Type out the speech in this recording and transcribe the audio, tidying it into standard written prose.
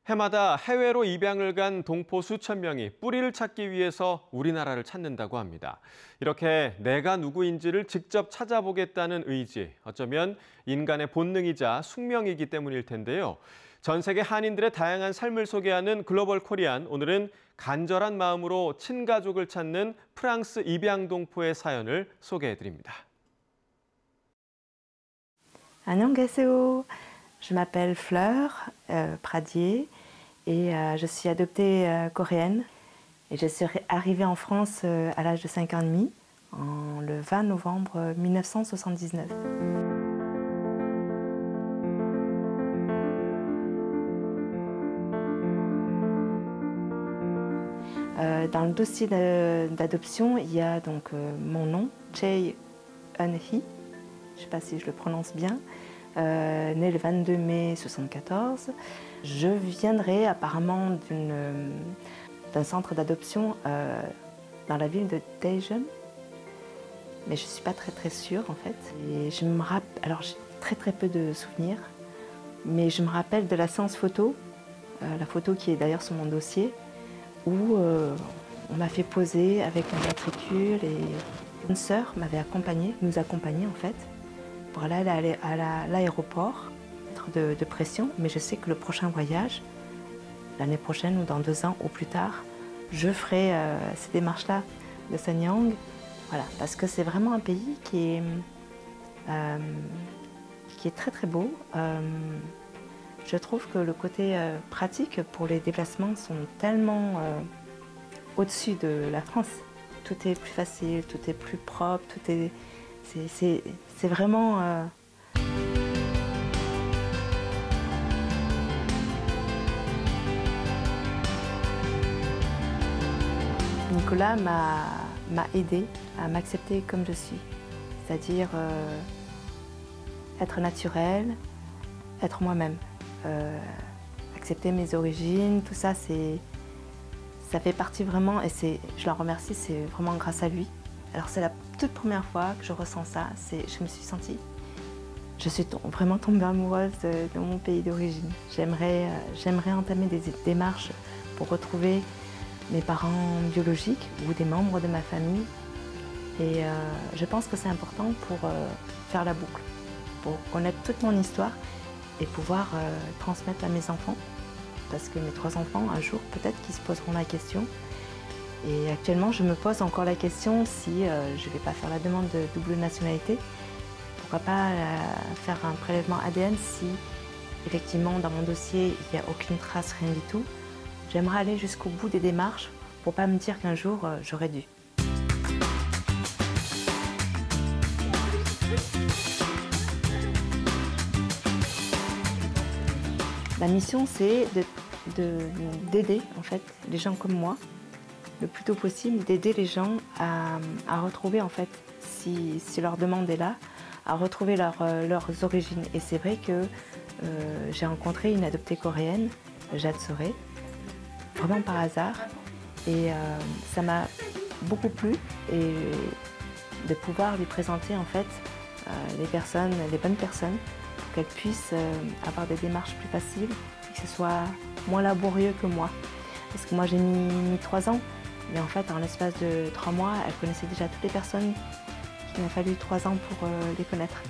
해마다 해외로 입양을 간 동포 수천 명이 뿌리를 찾기 위해서 우리나라를 찾는다고 합니다. 이렇게 내가 누구인지를 직접 찾아보겠다는 의지, 어쩌면 인간의 본능이자 숙명이기 때문일 텐데요. 전 세계 한인들의 다양한 삶을 소개하는 글로벌 코리안, 오늘은 간절한 마음으로 친가족을 찾는 프랑스 입양 동포의 사연을 소개해드립니다. 안녕하세요. Je m'appelle Fleur Pradier et je suis adoptée coréenne. Et je suis arrivée en France à l'âge de 5 ans et demi, le 20 novembre 1979. Dans le dossier d'adoption, il y a donc mon nom, Chae Eun-hee, je ne sais pas si je le prononce bien, né le 22 mai 1974. Je viendrai apparemment d'un centre d'adoption dans la ville de Daejeon, mais je ne suis pas très sûre en fait. Et je me rappelle, alors j'ai très peu de souvenirs, mais je me rappelle de la séance photo, la photo qui est d'ailleurs sur mon dossier, où on m'a fait poser avec un matricule et une sœur m'avait accompagnée, nous accompagnait en fait, pour aller à l'aéroport de pression. Mais je sais que le prochain voyage, l'année prochaine ou dans 2 ans ou plus tard, je ferai ces démarches-là de Sanyang. Voilà, parce que c'est vraiment un pays qui est très beau. Je trouve que le côté pratique pour les déplacements sont tellement au-dessus de la France. Tout est plus facile, tout est plus propre, c'est vraiment... Nicolas m'a aidé à m'accepter comme je suis, c'est-à-dire être naturel, être moi-même. Accepter mes origines, tout ça, ça fait partie vraiment, et je l'en remercie, c'est vraiment grâce à lui. Alors c'est la toute première fois que je ressens ça, je me suis sentie, je suis vraiment tombée amoureuse de mon pays d'origine. J'aimerais entamer des démarches pour retrouver mes parents biologiques ou des membres de ma famille. Et je pense que c'est important pour faire la boucle, pour connaître toute mon histoire et pouvoir transmettre à mes enfants. Parce que mes 3 enfants, un jour, peut-être qu'ils se poseront la question. Et actuellement, je me pose encore la question si je ne vais pas faire la demande de double nationalité. Pourquoi pas faire un prélèvement ADN si, effectivement, dans mon dossier, il n'y a aucune trace, rien du tout. J'aimerais aller jusqu'au bout des démarches pour ne pas me dire qu'un jour, j'aurais dû. La mission, c'est d'aider en fait les gens comme moi, le plus tôt possible, d'aider les gens à retrouver en fait, si leur demande est là, à retrouver leurs origines. Et c'est vrai que j'ai rencontré une adoptée coréenne, Jade Soré, vraiment par hasard, et ça m'a beaucoup plu et de pouvoir lui présenter en fait les bonnes personnes, pour qu'elles puissent avoir des démarches plus faciles et que ce soit moins laborieux que moi. Parce que moi j'ai mis 3 ans, mais en fait en l'espace de 3 mois, elle connaissait déjà toutes les personnes qu'il m'a fallu 3 ans pour les connaître.